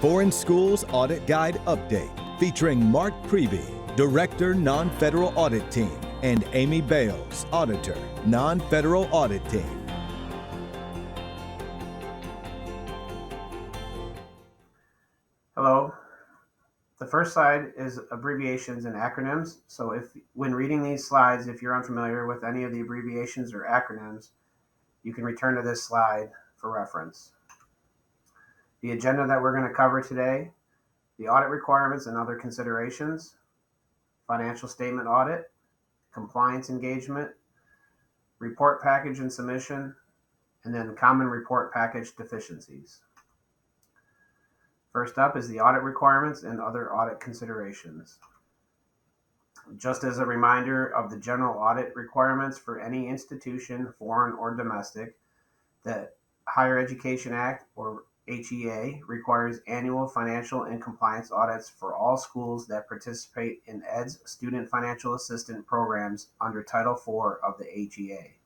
Foreign Schools Audit Guide Update, featuring Mark Prevey, Director, Non-Federal Audit Team, and Amy Bales, Auditor, Non-Federal Audit Team. Hello. The first slide is abbreviations and acronyms. So when reading these slides, if you're unfamiliar with any of the abbreviations or acronyms, you can return to this slide for reference. The agenda that we're going to cover today: the audit requirements and other considerations, financial statement audit, compliance engagement, report package and submission, and then common report package deficiencies. First up is the audit requirements and other audit considerations. Just as a reminder of the general audit requirements for any institution, foreign or domestic, the Higher Education Act, or HEA, requires annual financial and compliance audits for all schools that participate in ED's Student Financial Assistance programs under Title IV of the HEA.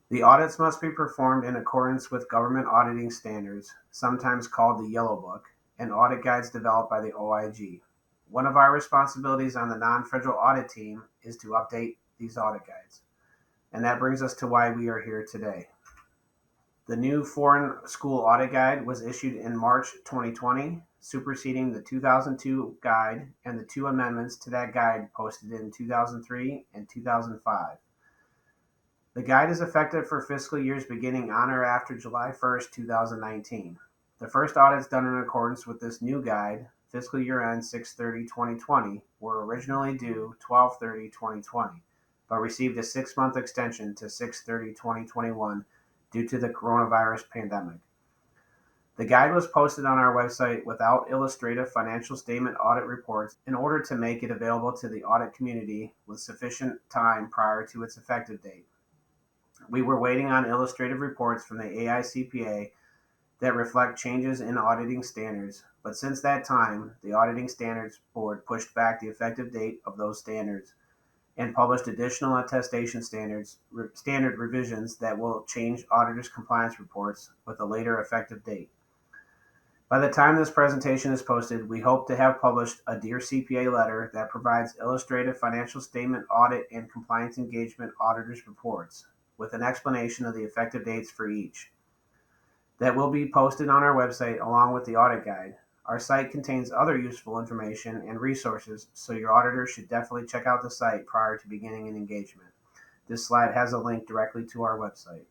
The audits must be performed in accordance with government auditing standards, sometimes called the Yellow Book, and audit guides developed by the OIG. One of our responsibilities on the non-federal audit team is to update these audit guides. And that brings us to why we are here today. The new Foreign School Audit Guide was issued in March 2020, superseding the 2002 guide and the two amendments to that guide posted in 2003 and 2005. The guide is effective for fiscal years beginning on or after July 1st, 2019. The first audits done in accordance with this new guide, fiscal year end 6/30/2020, were originally due 12/30/2020, but received a 6-month extension to 6/30/2021 due to the coronavirus pandemic. The guide was posted on our website without illustrative financial statement audit reports in order to make it available to the audit community with sufficient time prior to its effective date. We were waiting on illustrative reports from the AICPA that reflect changes in auditing standards, but since that time, the Auditing Standards Board pushed back the effective date of those standards and published additional attestation standard revisions that will change auditors' compliance reports with a later effective date. By the time this presentation is posted, we hope to have published a Dear CPA letter that provides illustrative financial statement audit and compliance engagement auditors' reports, with an explanation of the effective dates for each. That will be posted on our website along with the audit guide. Our site contains other useful information and resources, so your auditor should definitely check out the site prior to beginning an engagement. This slide has a link directly to our website.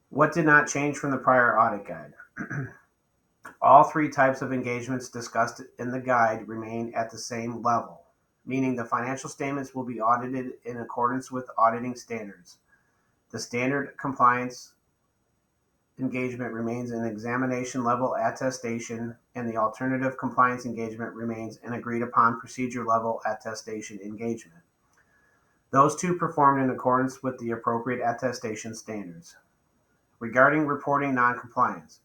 What did not change from the prior audit guide? All three types of engagements discussed in the guide remain at the same level, meaning the financial statements will be audited in accordance with auditing standards. The standard compliance engagement remains an examination level attestation, and the alternative compliance engagement remains an agreed upon procedure level attestation engagement. Those two performed in accordance with the appropriate attestation standards. Regarding reporting noncompliance,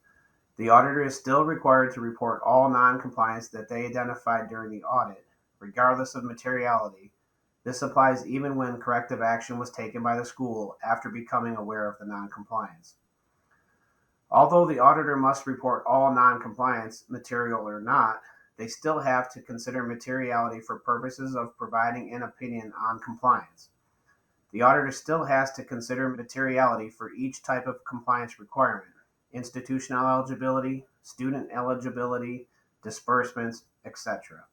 the auditor is still required to report all noncompliance that they identified during the audit, regardless of materiality. This applies even when corrective action was taken by the school after becoming aware of the noncompliance. Although the auditor must report all noncompliance, material or not, they still have to consider materiality for purposes of providing an opinion on compliance. The auditor still has to consider materiality for each type of compliance requirement: institutional eligibility, student eligibility, disbursements, etc.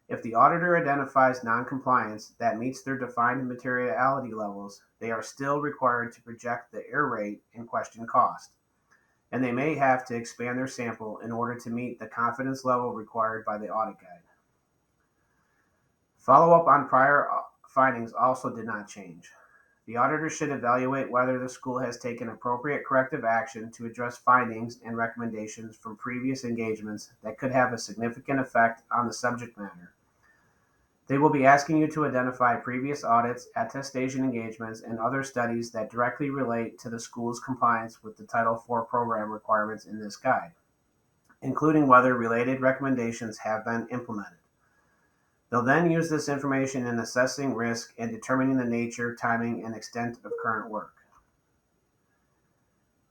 If the auditor identifies noncompliance that meets their defined materiality levels, they are still required to project the error rate and question cost, and they may have to expand their sample in order to meet the confidence level required by the audit guide. Follow-up on prior findings also did not change. The auditor should evaluate whether the school has taken appropriate corrective action to address findings and recommendations from previous engagements that could have a significant effect on the subject matter. They will be asking you to identify previous audits, attestation engagements, and other studies that directly relate to the school's compliance with the Title IV program requirements in this guide, including whether related recommendations have been implemented. They'll then use this information in assessing risk and determining the nature, timing, and extent of current work.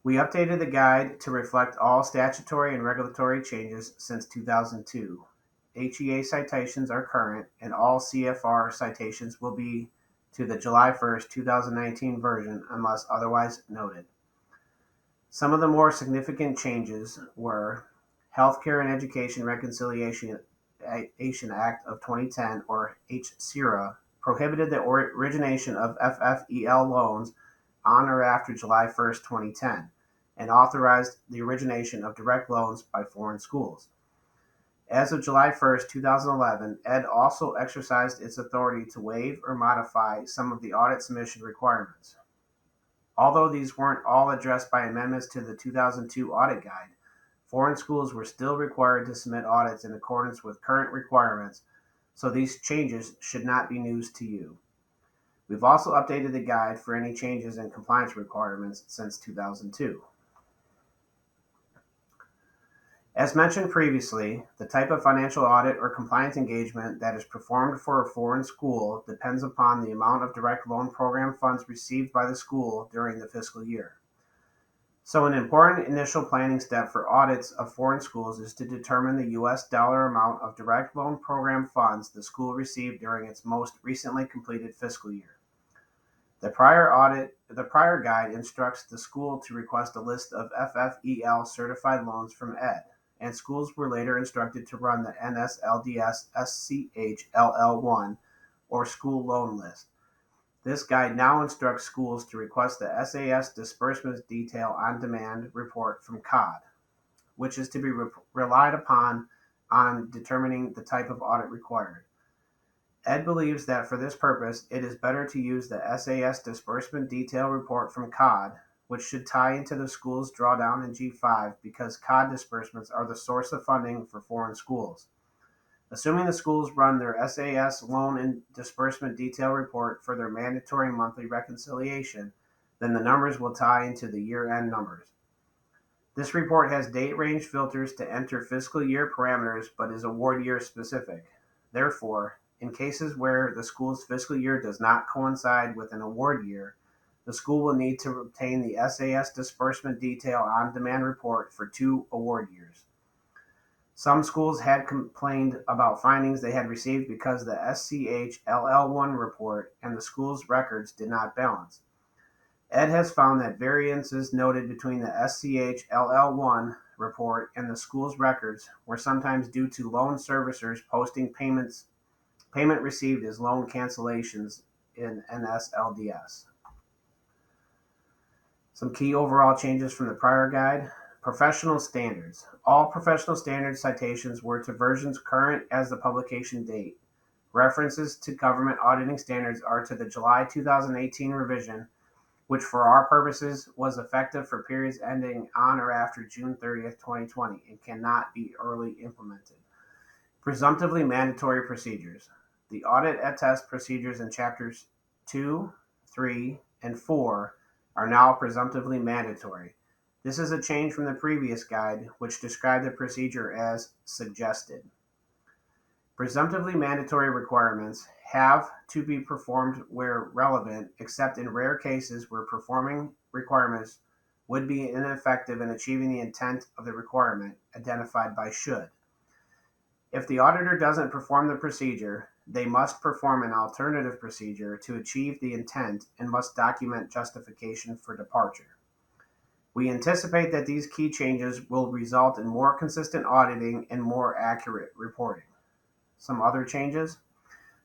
We updated the guide to reflect all statutory and regulatory changes since 2002. HEA citations are current, and all CFR citations will be to the July 1st, 2019 version unless otherwise noted. Some of the more significant changes were Healthcare and Education Reconciliation Act of 2010, or HCERA, prohibited the origination of FFEL loans on or after July 1st, 2010, and authorized the origination of direct loans by foreign schools. As of July 1st, 2011, Ed also exercised its authority to waive or modify some of the audit submission requirements. Although these weren't all addressed by amendments to the 2002 audit guide, foreign schools were still required to submit audits in accordance with current requirements, so these changes should not be news to you. We've also updated the guide for any changes in compliance requirements since 2002. As mentioned previously, the type of financial audit or compliance engagement that is performed for a foreign school depends upon the amount of direct loan program funds received by the school during the fiscal year. So an important initial planning step for audits of foreign schools is to determine the US dollar amount of direct loan program funds the school received during its most recently completed fiscal year. The prior guide instructs the school to request a list of FFEL certified loans from Ed, and schools were later instructed to run the NSLDS SCH-LL1 or school loan list. This guide now instructs schools to request the SAS Disbursements Detail on Demand report from COD, which is to be relied upon on determining the type of audit required. Ed believes that for this purpose, it is better to use the SAS Disbursement Detail report from COD, which should tie into the school's drawdown in G5 because COD disbursements are the source of funding for foreign schools. Assuming the schools run their SAS Loan and Disbursement Detail report for their mandatory monthly reconciliation, then the numbers will tie into the year-end numbers. This report has date range filters to enter fiscal year parameters but is award year specific. Therefore, in cases where the school's fiscal year does not coincide with an award year, the school will need to obtain the SAS Disbursement Detail on Demand report for 2 award years. Some schools had complained about findings they had received because the SCH-LL1 report and the school's records did not balance. Ed has found that variances noted between the SCH-LL1 report and the school's records were sometimes due to loan servicers posting payment received as loan cancellations in NSLDS. Some key overall changes from the prior guide. Professional standards. All professional standards citations were to versions current as the publication date. References to government auditing standards are to the July 2018 revision, which for our purposes was effective for periods ending on or after June 30th, 2020, and cannot be early implemented. Presumptively mandatory procedures. The audit attest procedures in chapters 2, 3, and 4 are now presumptively mandatory. This is a change from the previous guide, which described the procedure as suggested. Presumptively mandatory requirements have to be performed where relevant, except in rare cases where performing requirements would be ineffective in achieving the intent of the requirement identified by should. If the auditor doesn't perform the procedure, they must perform an alternative procedure to achieve the intent and must document justification for departure. We anticipate that these key changes will result in more consistent auditing and more accurate reporting. Some other changes.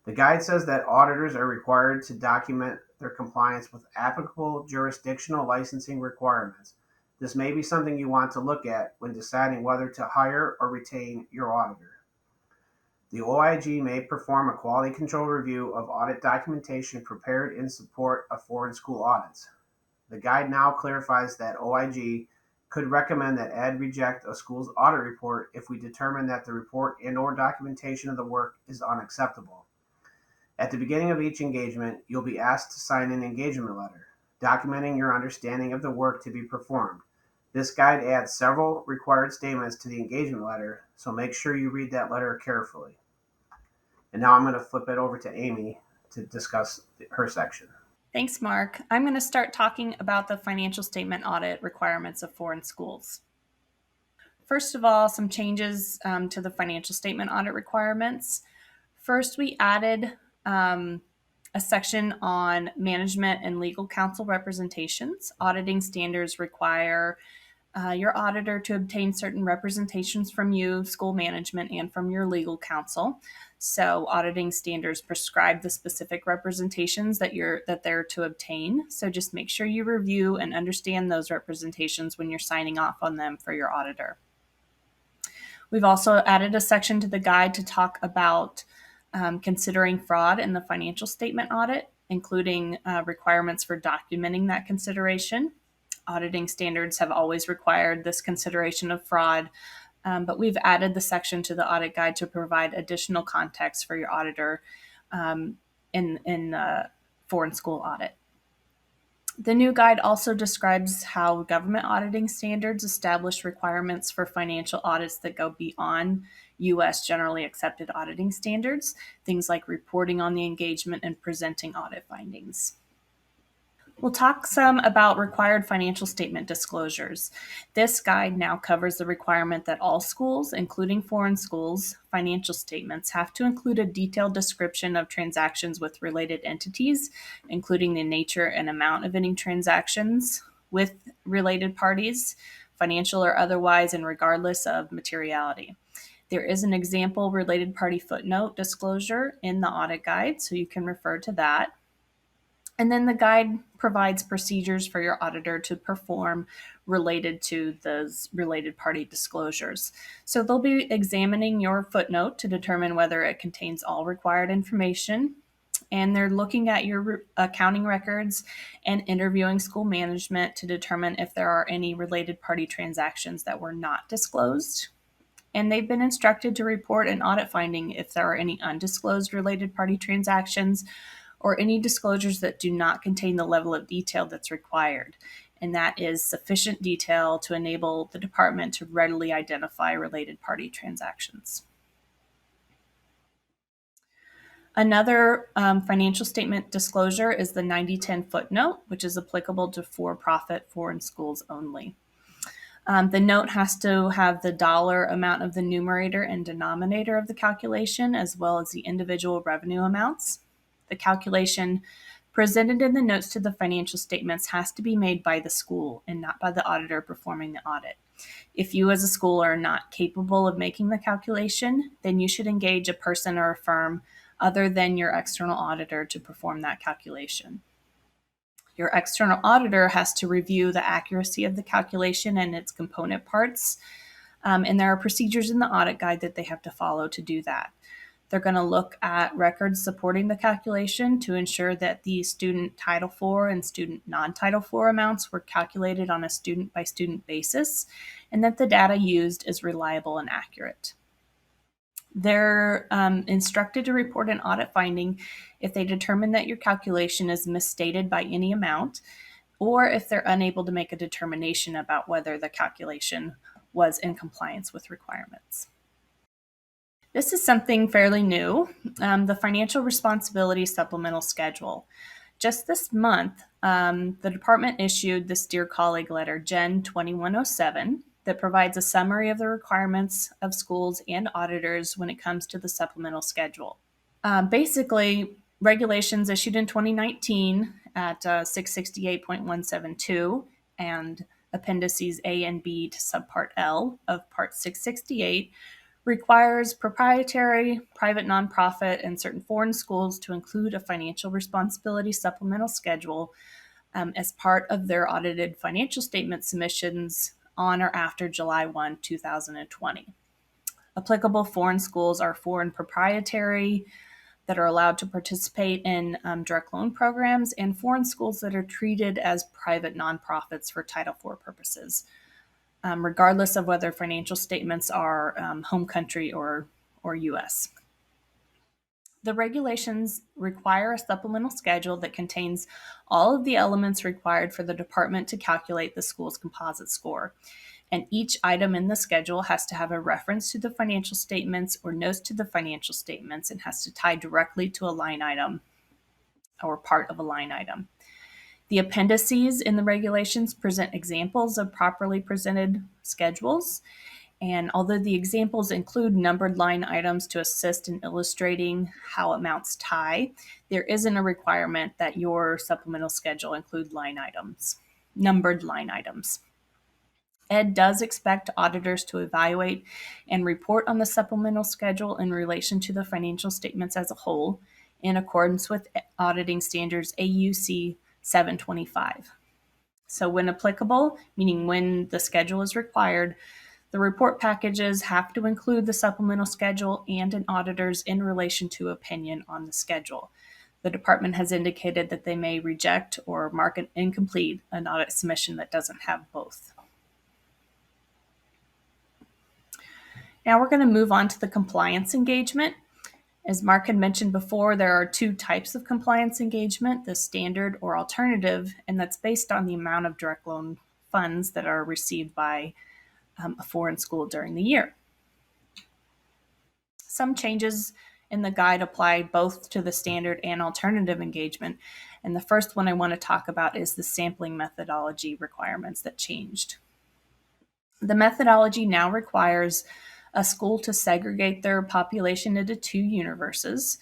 The guide says that auditors are required to document their compliance with applicable jurisdictional licensing requirements. This may be something you want to look at when deciding whether to hire or retain your auditor. The OIG may perform a quality control review of audit documentation prepared in support of foreign school audits. The guide now clarifies that OIG could recommend that Ed reject a school's audit report if we determine that the report and/or documentation of the work is unacceptable. At the beginning of each engagement, you'll be asked to sign an engagement letter, documenting your understanding of the work to be performed. This guide adds several required statements to the engagement letter, so make sure you read that letter carefully. And now I'm going to flip it over to Amy to discuss her section. Thanks, Mark. I'm going to start talking about the financial statement audit requirements of foreign schools. First of all, some changes to the financial statement audit requirements. First, we added a section on management and legal counsel representations. Auditing standards require your auditor to obtain certain representations from you, school management, and from your legal counsel. So, auditing standards prescribe the specific representations that they're to obtain. So, just make sure you review and understand those representations when you're signing off on them for your auditor. We've also added a section to the guide to talk about considering fraud in the financial statement audit, including requirements for documenting that consideration. Auditing standards have always required this consideration of fraud, but we've added the section to the audit guide to provide additional context for your auditor in foreign school audit. The new guide also describes how government auditing standards establish requirements for financial audits that go beyond U.S. generally accepted auditing standards, things like reporting on the engagement and presenting audit findings. We'll talk some about required financial statement disclosures. This guide now covers the requirement that all schools, including foreign schools, financial statements have to include a detailed description of transactions with related entities, including the nature and amount of any transactions with related parties, financial or otherwise, and regardless of materiality. There is an example related party footnote disclosure in the audit guide, so you can refer to that. And then the guide provides procedures for your auditor to perform related to those related party disclosures. So they'll be examining your footnote to determine whether it contains all required information. And they're looking at your accounting records and interviewing school management to determine if there are any related party transactions that were not disclosed. And they've been instructed to report an audit finding if there are any undisclosed related party transactions or any disclosures that do not contain the level of detail that's required. And that is sufficient detail to enable the department to readily identify related party transactions. Another financial statement disclosure is the 9010 footnote, which is applicable to for-profit foreign schools only. The note has to have the dollar amount of the numerator and denominator of the calculation, as well as the individual revenue amounts. The calculation presented in the notes to the financial statements has to be made by the school and not by the auditor performing the audit. If you as a school are not capable of making the calculation, then you should engage a person or a firm other than your external auditor to perform that calculation. Your external auditor has to review the accuracy of the calculation and its component parts, and there are procedures in the audit guide that they have to follow to do that. They're going to look at records supporting the calculation to ensure that the student Title IV and student non-Title IV amounts were calculated on a student-by-student basis, and that the data used is reliable and accurate. They're instructed to report an audit finding if they determine that your calculation is misstated by any amount, or if they're unable to make a determination about whether the calculation was in compliance with requirements. This is something fairly new, the Financial Responsibility Supplemental Schedule. Just this month, the department issued this Dear Colleague letter, Gen 2107, that provides a summary of the requirements of schools and auditors when it comes to the supplemental schedule. Basically, regulations issued in 2019 at 668.172 and appendices A and B to subpart L of part 668 requires proprietary, private nonprofit, and certain foreign schools to include a financial responsibility supplemental schedule as part of their audited financial statement submissions on or after July 1, 2020. Applicable foreign schools are foreign proprietary that are allowed to participate in direct loan programs, and foreign schools that are treated as private nonprofits for Title IV purposes, regardless of whether financial statements are home country or U.S. The regulations require a supplemental schedule that contains all of the elements required for the department to calculate the school's composite score. And each item in the schedule has to have a reference to the financial statements or notes to the financial statements and has to tie directly to a line item or part of a line item. The appendices in the regulations present examples of properly presented schedules. And although the examples include numbered line items to assist in illustrating how amounts tie, there isn't a requirement that your supplemental schedule include numbered line items. Ed does expect auditors to evaluate and report on the supplemental schedule in relation to the financial statements as a whole in accordance with auditing standards AUC 725. So when applicable, meaning when the schedule is required, the report packages have to include the supplemental schedule and an auditor's in relation to opinion on the schedule. The department has indicated that they may reject or mark an incomplete an audit submission that doesn't have both. Now we're going to move on to the compliance engagement. As Mark had mentioned before, there are two types of compliance engagement, the standard or alternative, and that's based on the amount of direct loan funds that are received by a foreign school during the year. Some changes in the guide apply both to the standard and alternative engagement. And the first one I want to talk about is the sampling methodology requirements that changed. The methodology now requires a school to segregate their population into two universes,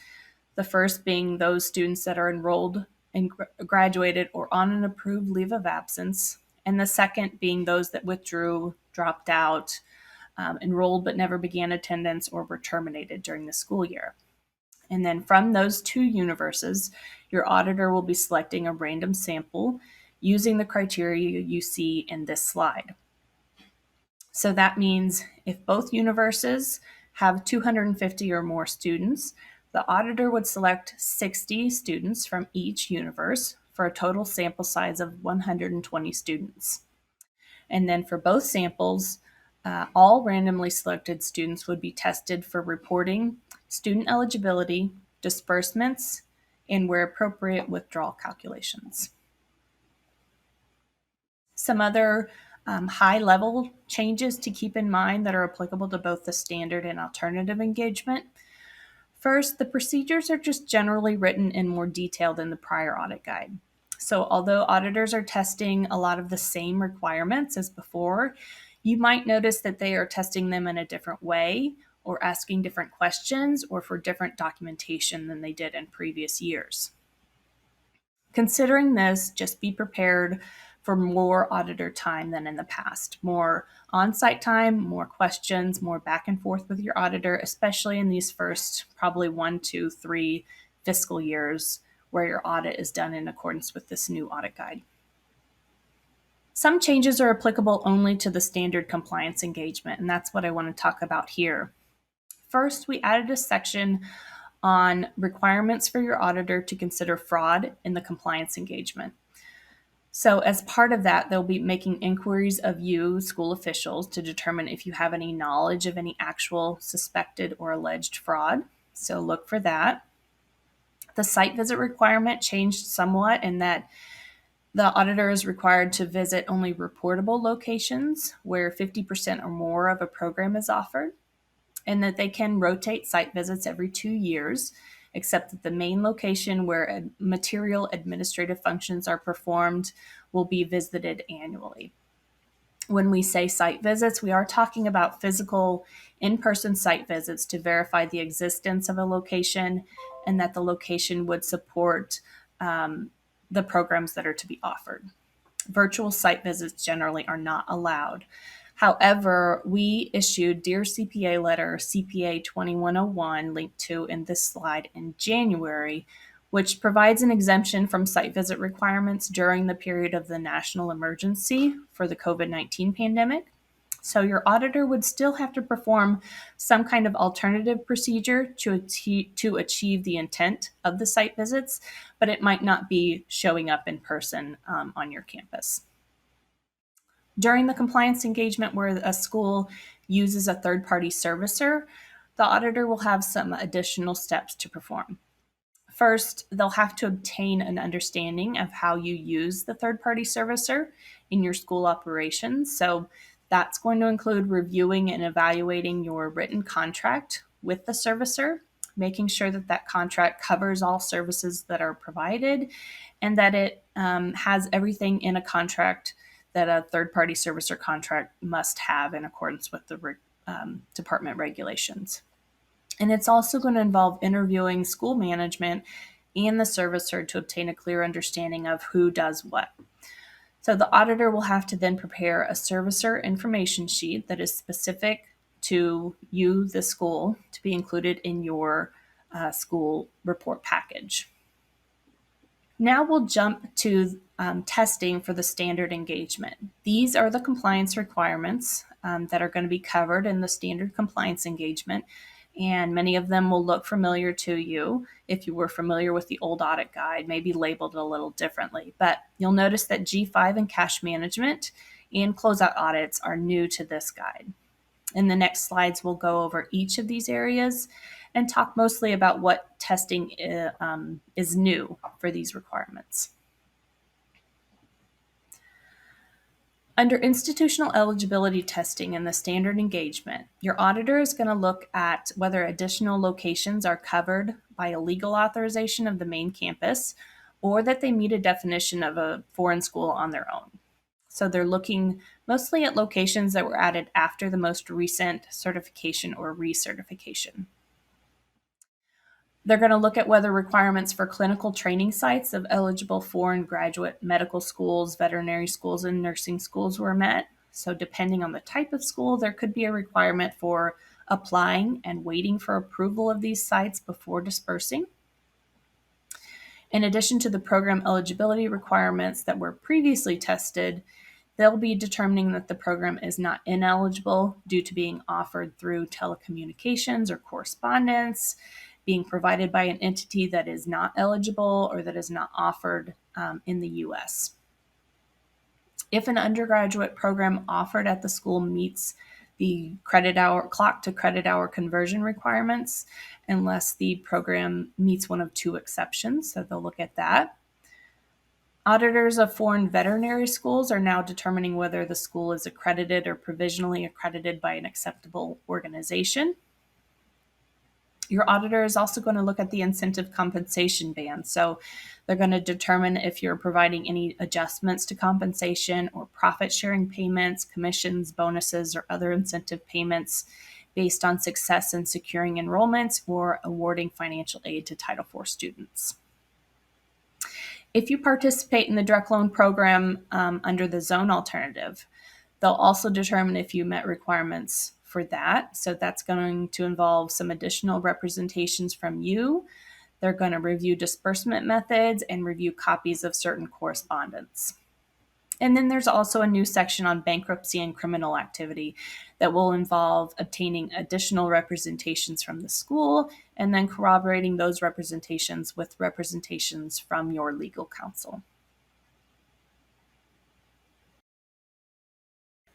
the first being those students that are enrolled and graduated or on an approved leave of absence, and the second being those that withdrew, dropped out, enrolled but never began attendance, or were terminated during the school year. And then from those two universes, your auditor will be selecting a random sample using the criteria you see in this slide. So that means if both universes have 250 or more students, the auditor would select 60 students from each universe for a total sample size of 120 students. And then for both samples, all randomly selected students would be tested for reporting, student eligibility, disbursements, and where appropriate, withdrawal calculations. Some other high-level changes to keep in mind that are applicable to both the standard and alternative engagement. First, the procedures are just generally written in more detail than the prior audit guide. So although auditors are testing a lot of the same requirements as before, you might notice that they are testing them in a different way or asking different questions or for different documentation than they did in previous years. Considering this, just be prepared for more auditor time than in the past. More on-site time, more questions, more back and forth with your auditor, especially in these first probably 1, 2, 3 fiscal years where your audit is done in accordance with this new audit guide. Some changes are applicable only to the standard compliance engagement, and that's what I want to talk about here. First, we added a section on requirements for your auditor to consider fraud in the compliance engagement. So as part of that, they'll be making inquiries of you, school officials, to determine if you have any knowledge of any actual suspected or alleged fraud. So look for that. The site visit requirement changed somewhat in that the auditor is required to visit only reportable locations where 50% or more of a program is offered, and that they can rotate site visits every 2 years, except that the main location where material administrative functions are performed will be visited annually. When we say site visits, we are talking about physical in-person site visits to verify the existence of a location and that the location would support the programs that are to be offered. Virtual site visits generally are not allowed. However, we issued Dear CPA letter CPA 2101 linked to in this slide in January, which provides an exemption from site visit requirements during the period of the national emergency for the COVID-19 pandemic. So your auditor would still have to perform some kind of alternative procedure to achieve the intent of the site visits, but it might not be showing up in person on your campus. During the compliance engagement where a school uses a third-party servicer, the auditor will have some additional steps to perform. First, they'll have to obtain an understanding of how you use the third-party servicer in your school operations. So that's going to include reviewing and evaluating your written contract with the servicer, making sure that that contract covers all services that are provided and that it has everything in a contract that a third-party servicer contract must have in accordance with the department regulations. And it's also going to involve interviewing school management and the servicer to obtain a clear understanding of who does what. So the auditor will have to then prepare a servicer information sheet that is specific to you, the school, to be included in your school report package. Now we'll jump to testing for the standard engagement. These are the compliance requirements that are going to be covered in the standard compliance engagement, and many of them will look familiar to you. If you were familiar with the old audit guide, maybe labeled a little differently, but you'll notice that G5 and cash management and closeout audits are new to this guide. In the next slides, we'll go over each of these areas and talk mostly about what testing is new for these requirements. Under institutional eligibility testing in the standard engagement, your auditor is going to look at whether additional locations are covered by a legal authorization of the main campus or that they meet a definition of a foreign school on their own. So they're looking mostly at locations that were added after the most recent certification or recertification. They're going to look at whether requirements for clinical training sites of eligible foreign graduate medical schools, veterinary schools, and nursing schools were met. So depending on the type of school, there could be a requirement for applying and waiting for approval of these sites before dispersing. In addition to the program eligibility requirements that were previously tested, they'll be determining that the program is not ineligible due to being offered through telecommunications or correspondence, being provided by an entity that is not eligible or that is not offered in the U.S. If an undergraduate program offered at the school meets the credit hour, clock to credit hour conversion requirements, unless the program meets one of two exceptions, so they'll look at that. Auditors of foreign veterinary schools are now determining whether the school is accredited or provisionally accredited by an acceptable organization. Your auditor is also going to look at the incentive compensation band. So they're going to determine if you're providing any adjustments to compensation or profit sharing payments, commissions, bonuses, or other incentive payments based on success in securing enrollments or awarding financial aid to Title IV students. If you participate in the direct loan program under the zone alternative, they'll also determine if you met requirements for that. So that's going to involve some additional representations from you. They're going to review disbursement methods and review copies of certain correspondence. And then there's also a new section on bankruptcy and criminal activity that will involve obtaining additional representations from the school and then corroborating those representations with representations from your legal counsel.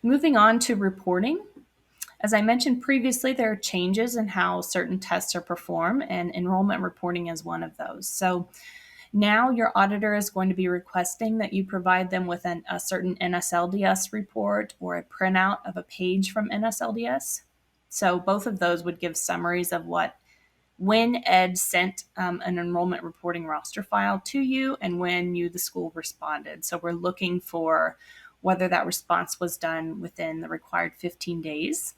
Moving on to reporting. As I mentioned previously, there are changes in how certain tests are performed, and enrollment reporting is one of those. So now your auditor is going to be requesting that you provide them with a certain NSLDS report or a printout of a page from NSLDS. So both of those would give summaries of when Ed sent an enrollment reporting roster file to you and when you, the school, responded. So we're looking for whether that response was done within the required 15 days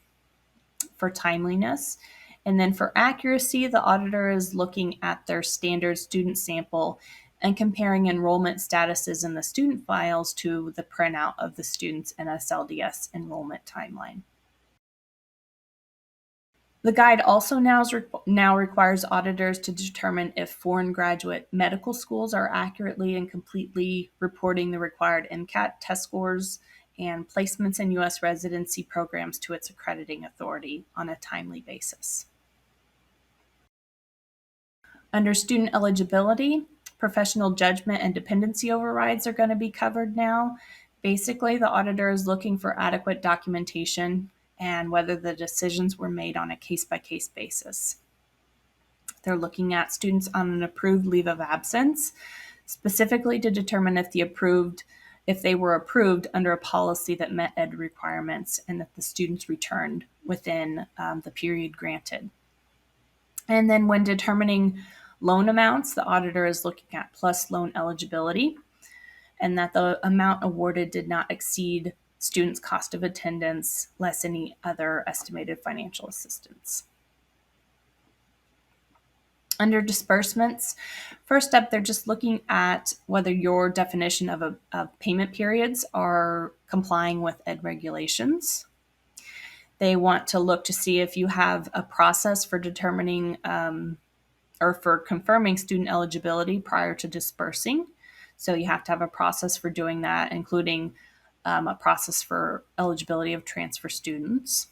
for timeliness. And then for accuracy, the auditor is looking at their standard student sample and comparing enrollment statuses in the student files to the printout of the student's NSLDS enrollment timeline. The guide also now requires auditors to determine if foreign graduate medical schools are accurately and completely reporting the required MCAT test scores and placements in U.S. residency programs to its accrediting authority on a timely basis. Under student eligibility, professional judgment and dependency overrides are going to be covered now. Basically, the auditor is looking for adequate documentation and whether the decisions were made on a case-by-case basis. They're looking at students on an approved leave of absence, specifically to determine if they were approved under a policy that met Ed requirements and that the students returned within the period granted. And then when determining loan amounts, the auditor is looking at plus loan eligibility and that the amount awarded did not exceed students' cost of attendance less any other estimated financial assistance. Under disbursements, first up, they're just looking at whether your definition of payment periods are complying with ed regulations. They want to look to see if you have a process for determining or for confirming student eligibility prior to dispersing. So you have to have a process for doing that, including a process for eligibility of transfer students.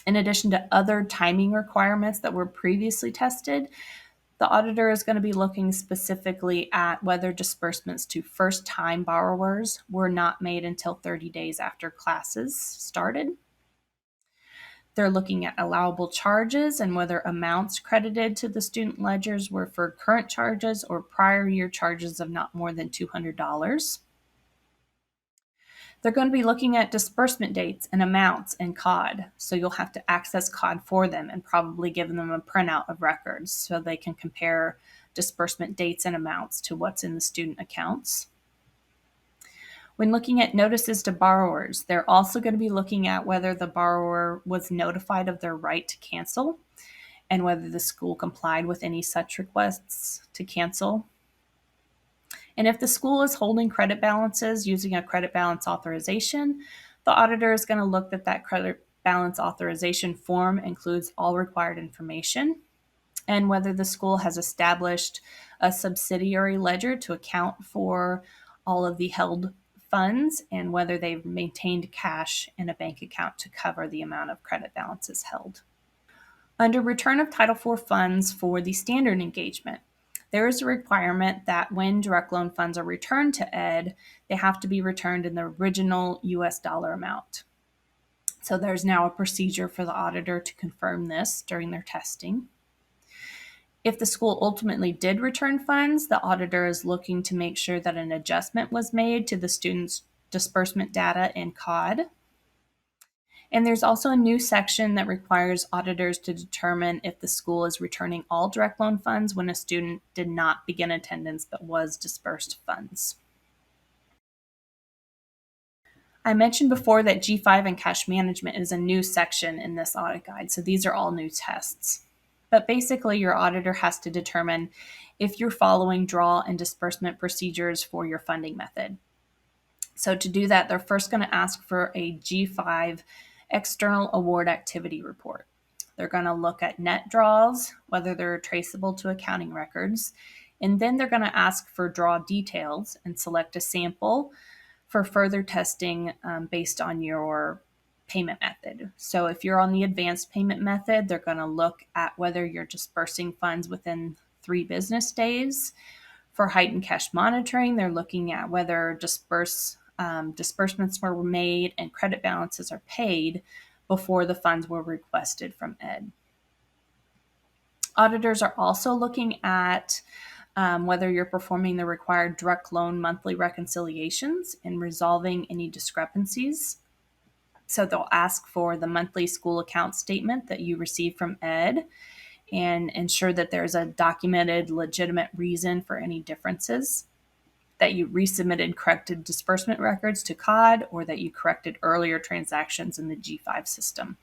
In addition to other timing requirements that were previously tested, the auditor is going to be looking specifically at whether disbursements to first-time borrowers were not made until 30 days after classes started. They're looking at allowable charges and whether amounts credited to the student ledgers were for current charges or prior year charges of not more than $200. They're going to be looking at disbursement dates and amounts in COD. So you'll have to access COD for them and probably give them a printout of records so they can compare disbursement dates and amounts to what's in the student accounts. When looking at notices to borrowers, they're also going to be looking at whether the borrower was notified of their right to cancel and whether the school complied with any such requests to cancel. And if the school is holding credit balances using a credit balance authorization, the auditor is going to look at that credit balance authorization form includes all required information and whether the school has established a subsidiary ledger to account for all of the held funds and whether they've maintained cash in a bank account to cover the amount of credit balances held. Under return of Title IV funds for the standard engagement, there is a requirement that when direct loan funds are returned to ed, they have to be returned in the original US dollar amount. So there's now a procedure for the auditor to confirm this during their testing. If the school ultimately did return funds, the auditor is looking to make sure that an adjustment was made to the student's disbursement data in COD. And there's also a new section that requires auditors to determine if the school is returning all direct loan funds when a student did not begin attendance but was disbursed funds. I mentioned before that G5 and cash management is a new section in this audit guide, so these are all new tests. But basically, your auditor has to determine if you're following draw and disbursement procedures for your funding method. So to do that, they're first going to ask for a G5 external award activity report. They're going to look at net draws, whether they're traceable to accounting records, and then they're going to ask for draw details and select a sample for further testing based on your payment method. So if you're on the advanced payment method, they're going to look at whether you're dispersing funds within 3 business days. For heightened cash monitoring, they're looking at whether disbursements were made and credit balances are paid before the funds were requested from ed. Auditors are also looking at whether you're performing the required direct loan monthly reconciliations and resolving any discrepancies. So they'll ask for the monthly school account statement that you receive from ed and ensure that there's a documented, legitimate reason for any differences, that you resubmitted corrected disbursement records to COD, or that you corrected earlier transactions in the G5 system.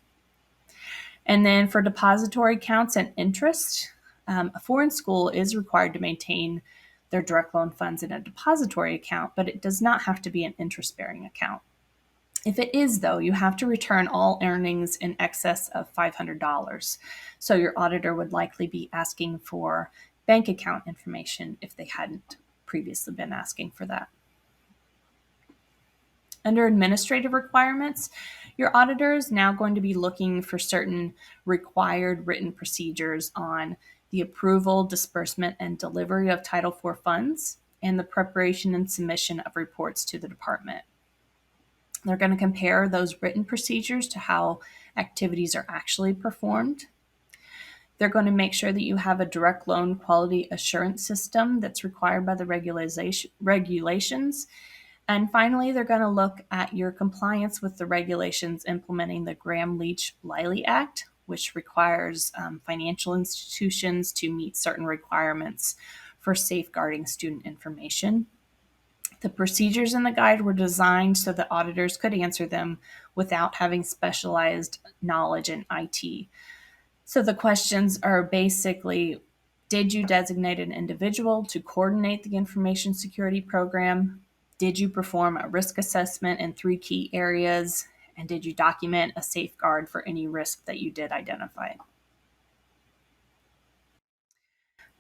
And then for depository accounts and interest, a foreign school is required to maintain their direct loan funds in a depository account, but it does not have to be an interest-bearing account. If it is, though, you have to return all earnings in excess of $500. So your auditor would likely be asking for bank account information if they hadn't previously been asking for that. Under administrative requirements, your auditor is now going to be looking for certain required written procedures on the approval, disbursement, and delivery of Title IV funds and the preparation and submission of reports to the department. They're going to compare those written procedures to how activities are actually performed. They're going to make sure that you have a direct loan quality assurance system that's required by the regulations. And finally, they're going to look at your compliance with the regulations implementing the Graham-Leach-Liley Act, which requires financial institutions to meet certain requirements for safeguarding student information. The procedures in the guide were designed so that auditors could answer them without having specialized knowledge in IT. So the questions are basically, did you designate an individual to coordinate the information security program? Did you perform a risk assessment in 3 key areas? And did you document a safeguard for any risk that you did identify?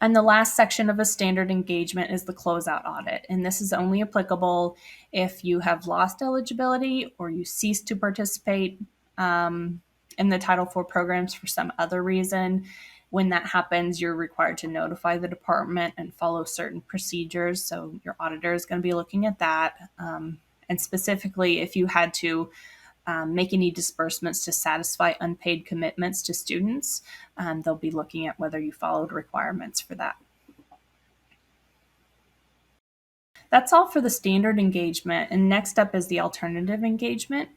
And the last section of a standard engagement is the closeout audit. And this is only applicable if you have lost eligibility or you cease to participate in the Title IV programs for some other reason. When that happens, you're required to notify the department and follow certain procedures. So your auditor is going to be looking at that. And specifically, if you had to make any disbursements to satisfy unpaid commitments to students, they'll be looking at whether you followed requirements for that. That's all for the standard engagement, and next up is the alternative engagement.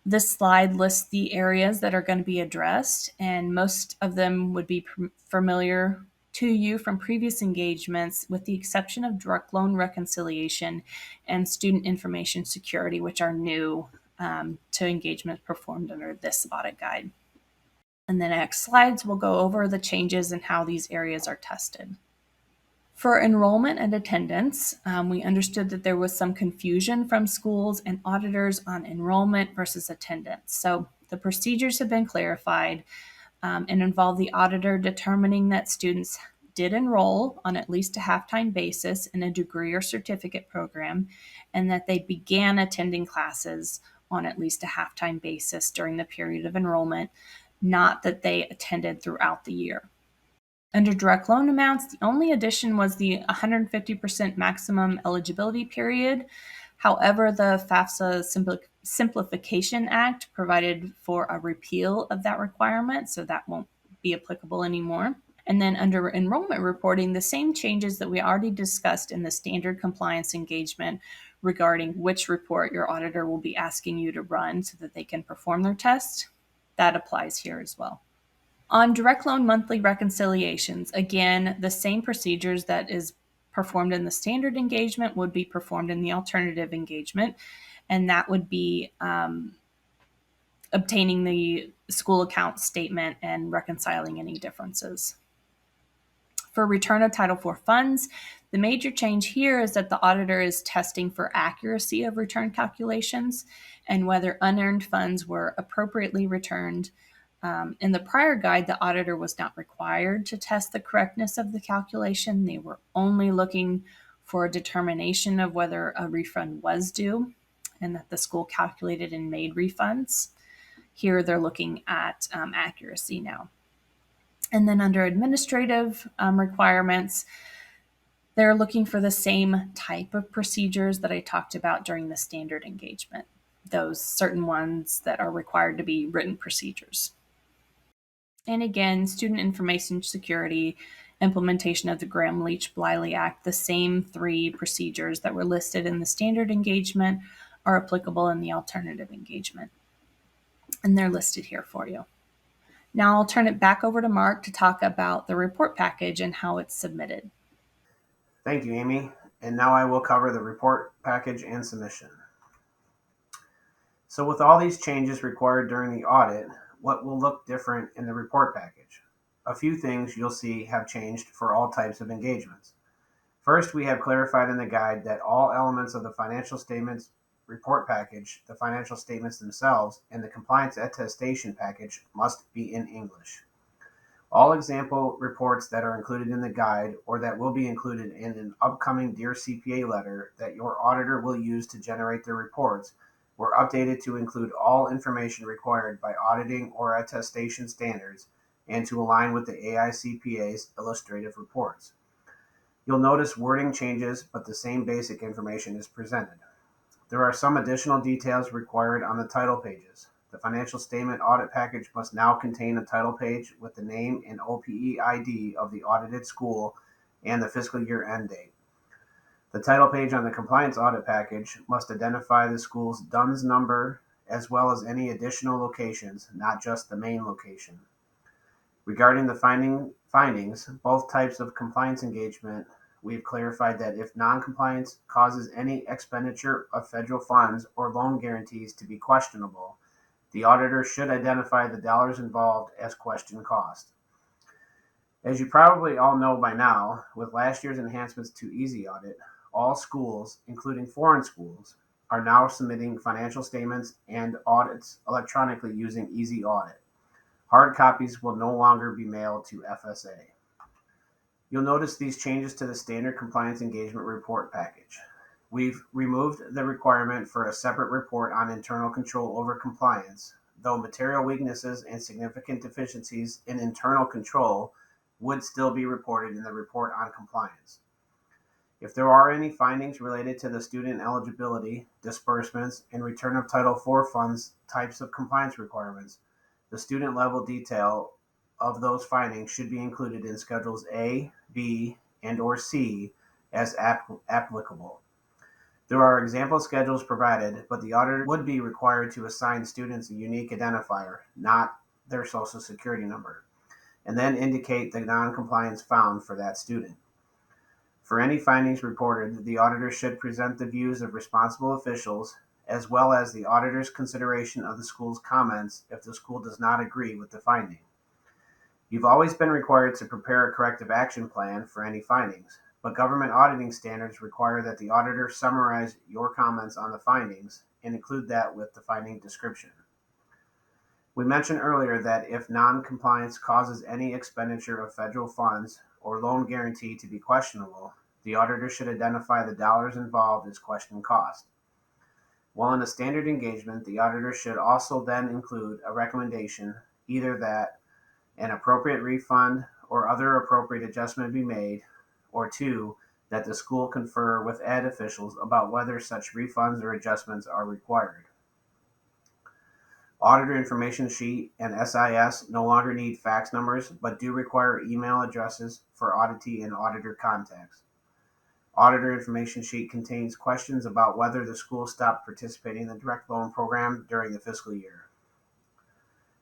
This slide lists the areas that are going to be addressed, and most of them would be familiar to you from previous engagements, with the exception of direct loan reconciliation and student information security, which are new to engagements performed under this audit guide. In the next slides, we'll go over the changes and how these areas are tested. For enrollment and attendance, we understood that there was some confusion from schools and auditors on enrollment versus attendance. So the procedures have been clarified and involve the auditor determining that students did enroll on at least a half-time basis in a degree or certificate program, and that they began attending classes on at least a half-time basis during the period of enrollment, not that they attended throughout the year. Under direct loan amounts, the only addition was the 150% maximum eligibility period. However, the FSATC Simplification Act provided for a repeal of that requirement, so that won't be applicable anymore. And then under enrollment reporting, the same changes that we already discussed in the standard compliance engagement regarding which report your auditor will be asking you to run so that they can perform their test, that applies here as well. On direct loan monthly reconciliations, again, the same procedures that is performed in the standard engagement would be performed in the alternative engagement, and that would be obtaining the school account statement and reconciling any differences. For return of Title IV funds, the major change here is that the auditor is testing for accuracy of return calculations and whether unearned funds were appropriately returned. In the prior guide, the auditor was not required to test the correctness of the calculation. They were only looking for a determination of whether a refund was due and that the school calculated and made refunds. Here, they're looking at accuracy now. And then under administrative requirements, they're looking for the same type of procedures that I talked about during the standard engagement, those certain ones that are required to be written procedures. And again, student information security, implementation of the Graham-Leach-Bliley Act, the same 3 procedures that were listed in the standard engagement are applicable in the alternative engagement. And they're listed here for you. Now I'll turn it back over to Mark to talk about the report package and how it's submitted. Thank you, Amy. And now I will cover the report package and submission. So with all these changes required during the audit, what will look different in the report package? A few things you'll see have changed for all types of engagements. First, we have clarified in the guide that all elements of the financial statements report package, the financial statements themselves, and the compliance attestation package must be in English. All example reports that are included in the guide or that will be included in an upcoming Dear CPA letter that your auditor will use to generate their reports were updated to include all information required by auditing or attestation standards and to align with the AICPA's illustrative reports. You'll notice wording changes, but the same basic information is presented. There are some additional details required on the title pages. The financial statement audit package must now contain a title page with the name and OPE ID of the audited school and the fiscal year end date. The title page on the compliance audit package must identify the school's DUNS number as well as any additional locations, not just the main location. Regarding the findings, both types of compliance engagement, we've clarified that if non-compliance causes any expenditure of federal funds or loan guarantees to be questionable, the auditor should identify the dollars involved as question cost. As you probably all know by now, with last year's enhancements to Easy Audit, all schools, including foreign schools, are now submitting financial statements and audits electronically using Easy Audit. Hard copies will no longer be mailed to FSA. You'll notice these changes to the standard compliance engagement report package. We've removed the requirement for a separate report on internal control over compliance, though material weaknesses and significant deficiencies in internal control would still be reported in the report on compliance. If there are any findings related to the student eligibility, disbursements, and return of Title IV funds types of compliance requirements, the student level detail of those findings should be included in Schedules A, B, and/or C as applicable. There are example schedules provided, but the auditor would be required to assign students a unique identifier, not their social security number, and then indicate the non-compliance found for that student. For any findings reported, the auditor should present the views of responsible officials, as well as the auditor's consideration of the school's comments if the school does not agree with the finding. You've always been required to prepare a corrective action plan for any findings, but government auditing standards require that the auditor summarize your comments on the findings and include that with the finding description. We mentioned earlier that if non-compliance causes any expenditure of federal funds or loan guarantee to be questionable, the auditor should identify the dollars involved as question cost. While in a standard engagement, the auditor should also then include a recommendation either that an appropriate refund or other appropriate adjustment be made, or two, that the school confer with ed officials about whether such refunds or adjustments are required. Auditor information sheet and SIS no longer need fax numbers, but do require email addresses for auditee and auditor contacts. Auditor information sheet contains questions about whether the school stopped participating in the direct loan program during the fiscal year.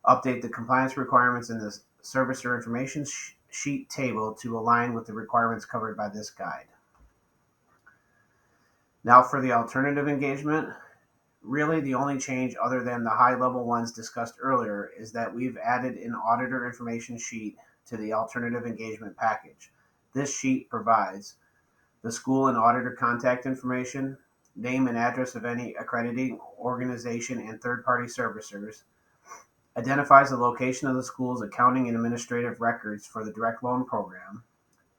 Update the compliance requirements in the servicer information sheet table to align with the requirements covered by this guide. Now for the alternative engagement. Really, the only change other than the high-level ones discussed earlier is that we've added an auditor information sheet to the alternative engagement package. This sheet provides the school and auditor contact information, name and address of any accrediting organization and third-party servicers, identifies the location of the school's accounting and administrative records for the direct loan program.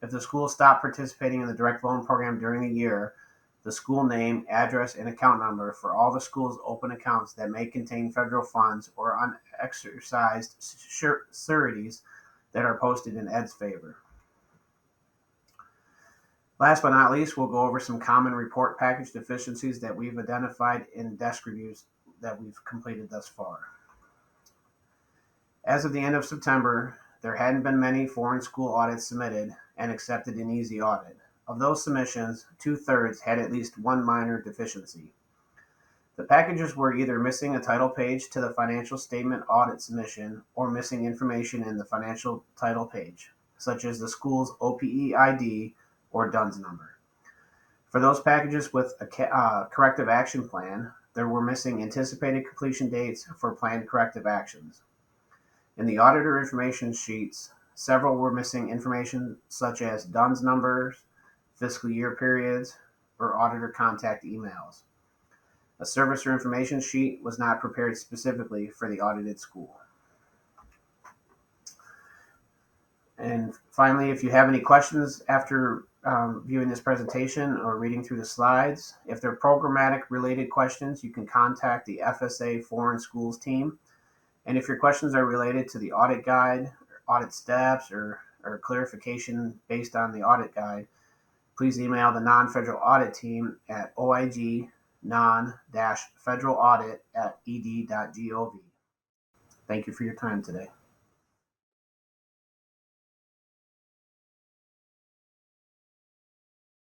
If the school stopped participating in the direct loan program during a year, the school name, address, and account number for all the school's open accounts that may contain federal funds or unexercised sureties that are posted in ED's favor. Last but not least, we'll go over some common report package deficiencies that we've identified in desk reviews that we've completed thus far. As of the end of September, there hadn't been many foreign school audits submitted and accepted in Easy Audit. Of those submissions, 2/3 had at least one minor deficiency. The packages were either missing a title page to the financial statement audit submission or missing information in the financial title page, such as the school's OPE ID or DUNS number. For those packages with a corrective action plan, there were missing anticipated completion dates for planned corrective actions. In the auditor information sheets, several were missing information such as DUNS numbers, fiscal year periods, or auditor contact emails. A servicer information sheet was not prepared specifically for the audited school. And finally, if you have any questions after viewing this presentation or reading through the slides, if they're programmatic related questions, you can contact the FSA Foreign Schools team. And if your questions are related to the audit guide, audit steps, or clarification based on the audit guide, please email the non-federal audit team at oig-non-federalaudit@ed.gov. Thank you for your time today.